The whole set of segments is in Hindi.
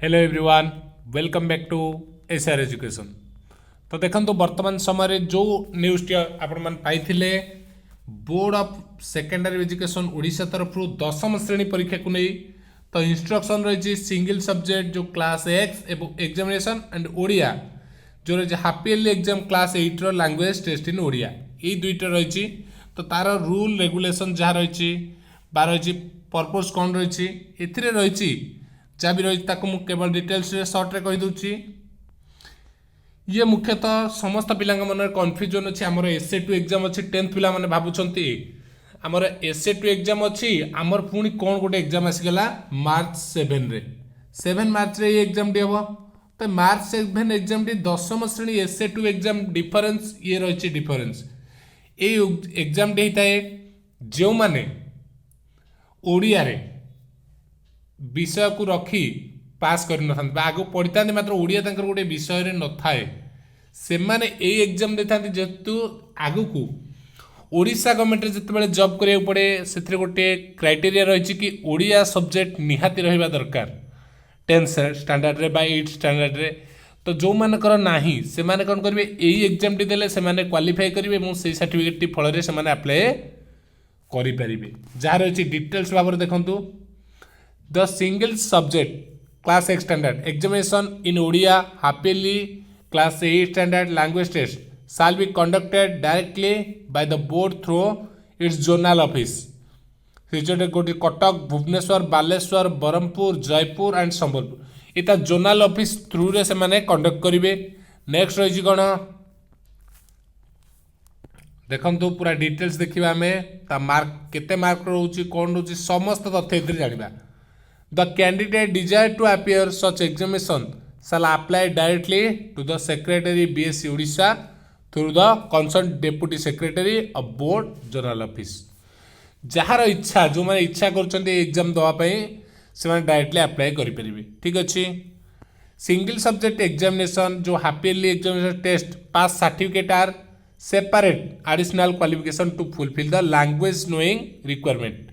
Hello everyone, welcome back to SR education. तो देखो वर्तमान समय जो न्यूज़ आपण पाइथिले board of secondary education Odisha तरफ दशम श्रेणी परीक्षा को नहीं तो इंस्ट्रक्शन रही सिंगल सब्जेक्ट जो क्लास एक्स एवं एग्जामिनेशन एंड ओडिया जो रही half yearly exam class 8 language test in Odia ये दुईटा रही। तो तार रूल रेगुलेशन जहाँ रही बा रही पर्पस कौन रही रही जहाँ भी रही केवल डिटेल्स सर्ट रे कहीदे। ये मुख्यतः समस्त पिला मन कन्फ्यूजन अच्छी आमर एसए टू एग्जाम अच्छी 10th पिला माने भावुंट आमर एसए टू एग्जाम अच्छी आमर पुणी कौन गोटे एग्जाम आसीगला मार्च 7 मार्च रे एग्जाम टी हम तो मार्च 7 एग्जाम टी दशम श्रेणी एसए टू एग्जाम डिफरेन्स ये रही डिफरेन्स ये एग्जाम टी होता है जो माने ओडिया रे विषय को रखी पास कर आगे पढ़ी था मात्र ओडिया गोटे विषय न थाए से माने एग्जाम दे था जेहेतु आगु को ओडिशा गवर्नमेंट जिते जॉब करिया पड़े से गोटे क्राइटेरिया रही कि ओडिया सब्जेक्ट निहाती रहिबा दरकार 10th स्टैंडर्ड रे बाय 8th स्टैंडर्ड रे। तो जो मानकर नाही से माने कौन करेंगे यही एग्जाम टी देले से माने क्वालिफाई करेंगे और से सर्टिफिकेट टी फल से माने अप्लाई करेंगे। जहाँ रही डिटेल्स भाव देखु the single subject class 8 standard examination in Odia half yearly class 8 standard language test shall be conducted directly by the board through its zonal office गोटे कटक भुवनेश्वर बालेश्वर बरहमपुर जयपुर एंड संबलपुर इतना जोनाल ऑफिस थ्रू रे से माने कंडक्ट करेंगे। नेक्स्ट रही कौन देखो पूरा डिटेल्स देखा आम मार्क केते मार्क रोचे कौन रोचे समस्त तथ्य ये जाना। The candidate desire to appear such examination shall apply directly to the secretary BSc Odisha through the concerned deputy secretary of board journal office। Jar इच्छा जो मैंने इच्छा कर एग्जाम देवाई से डायरेक्टली अप्लाई करेंगे। ठीक अच्छे सिंगल सब्जेक्ट एग्जामिनेशन जो half yearly examination test pass certificate are separate additional qualification to fulfil the language knowing requirement.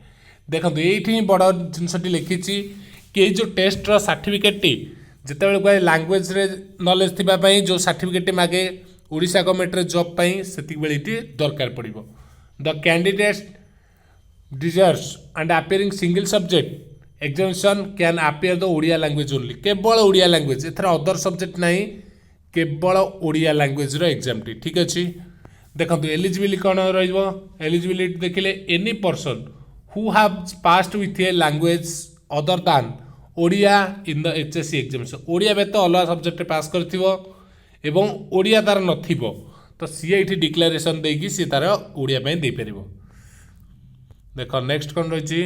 देखो ये बड़ जिनसटी लिखी कि जो टेस्ट सर्टिफिकेट टी जिते कहे लैंग्वेज रे नॉलेज थी जो सर्टिफिकेट मागे ओडिशा गवर्नमेंट रे जॉब पाई सेति बेले दरकार पड़िबो। The candidates desirous and appearing single subject examination can appear the Odia language only केवल Odia language either other subject नहीं केवल ओडिया लैंग्वेज रो एग्जाम टी। ठीक अच्छे देखो एलिजिबिलिटी कौन एलिजिबिलिटी देखिले any person who have passed with a language other than Odia in the HSC examination Odia व्यतीत अलग सब्जेक्ट पास करथिबो एवं ओडिया तार नथिबो तो सी ये डिक्लेरेशन देकी सी तार ओडिया पे दे परिबो। देखो नेक्स्ट कौन रही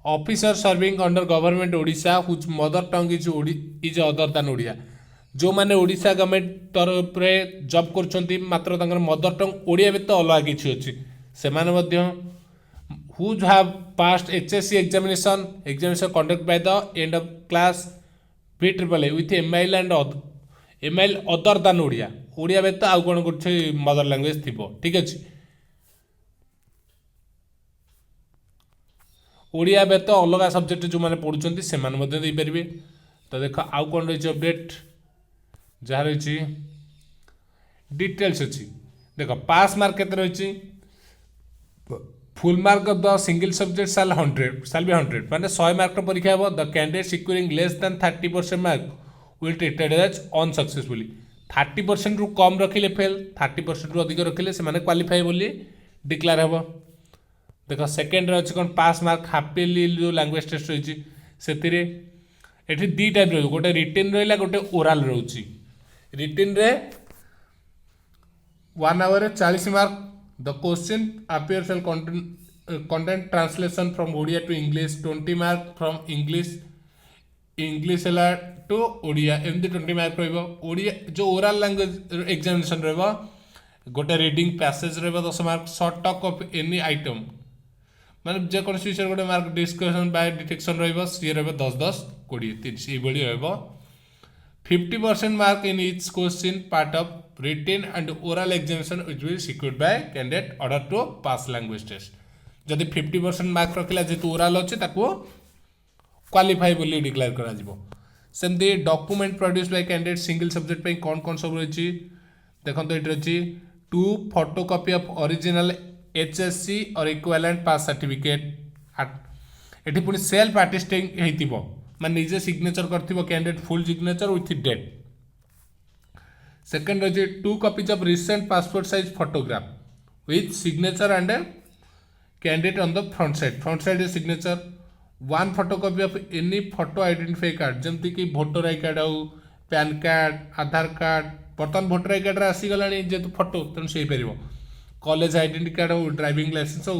officer serving under government Odisha whose mother tongue is other than Odia जो माने ओडिशा गवर्नमेंट तरफ रे जॉब करछंती मात्र तांकर मदर टंग ओडिया व्यतीत अलग किछि अछि से माने मध्य who have passed HSC examination conducted by the end of class BAAA with MIL and MIL other than Odia Odia व्यतीत आउ कौन कुछ मदर लैंग्वेज थी। ठीक अच्छे ओडिया व्यतीत अलग सब्जेक्ट जो मैंने पढ़ुं से पारे। तो देख आउ कौन रही अपडेट जहाँ रही डिटेल्स अच्छी देख पास मार्क केते रही full mark of the single subject shall be 100 माने 100 मार्क परीक्षा हे the candidate securing less than 30% mark will treated as unsuccessfully 30% रु कम रखिले फेल 30% रु अधिक रखिले से माने क्वालिफाई बोली डिक्लेयर हे। देखो सेकेंड रे अछि कोन पास मार्क हाफ इयरली जो लैंग्वेज टेस्ट रही से एठी दी टाइप रही गोटे रिटेन रहिला गोटे ओरल रहउची रिटेन रे 1 आवर रे 40 mark the question appears shall content translation from Odia to English 20 mark from English to Odia एमती 20 मार्क रहिबो। ओडिया जो ओरल लैंग्वेज एग्जामिनेशन रहिबो गोटे रीडिंग पैसेज रहिबो 10 mark short talk of any item माने जे कोन विषय गोटे मार्क डिस्कशन बाय डिटेक्शन रहिबो सी रहिबो 10 10 20 30 ए बडी रहिबो। 50% mark in each question part of written and oral examination which will secured by candidate order to pass language test। जदि 50% मार्क रखिला जेतु ओरल अछि ताको क्वालिफाई बोली डिक्लेयर करा जिवो सेमती document produce by candidate single subject पे कौन सब रही देखो ये रही 2 फोटोकॉपी ऑफ ओरिजिनल HSC और इक्विवेलेंट पास सर्टिफिकेट एठी पुनी सेल्फ अटेस्टिंग हेतिबो माने निजे सिग्नेचर करथिबो candidate full signature with date second रही 2 copies of recent passport size photograph with signature and candidate on the front side signature 1 photocopy of any photo identify card जमती कि वोटर आई कार्ड आउ पैन कार्ड आधार कार्ड बर्तमान वोटर आई कार्ड आसीगला जेहेतु फोटो तेणु से कॉलेज आइडेंटिटी कार्ड हो ड्राइविंग लाइसेंस हो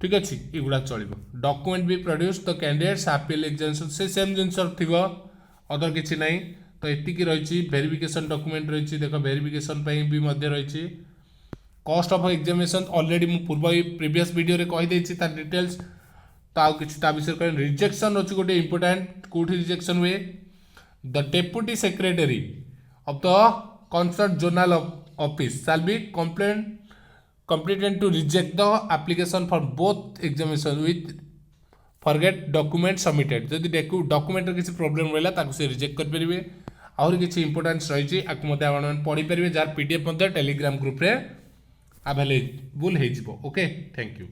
ठीक अच्छे युवा चलो डॉक्यूमेंट भी प्रोड्यूस तो कैंडिडेट्स अपील एग्जामिनेशन से सेम जिन थी अदर किसी ना तो ये रही वेरिफिकेशन डॉक्यूमेंट रही देख वेरिफिकेशन भी रही कॉस्ट ऑफ एग्जामिनेशन ऑलरेडी मु पूर्व प्रीवियस वीडियो रे कही तार डिटेल्स तो आउ किसी विषय कह रिजेक्शन अच्छी गोटे इंपोर्टाट कौटी रिजेक्शन हुए the deputy secretary of the concern zonal office shall be competent to reject the application for both examination with forget document submitted जदि डॉक्यूमेंट किसी प्रोब्लेम रहा ताकू से रिजेक्ट कर परिबे आहुरी किसी इंपोर्टेंस रही आपको मते आपण पढ़ी परिबे जार पीडीएफ टेलीग्राम ग्रुप रे अवेलेबल हे जिवो ओके थैंक यू।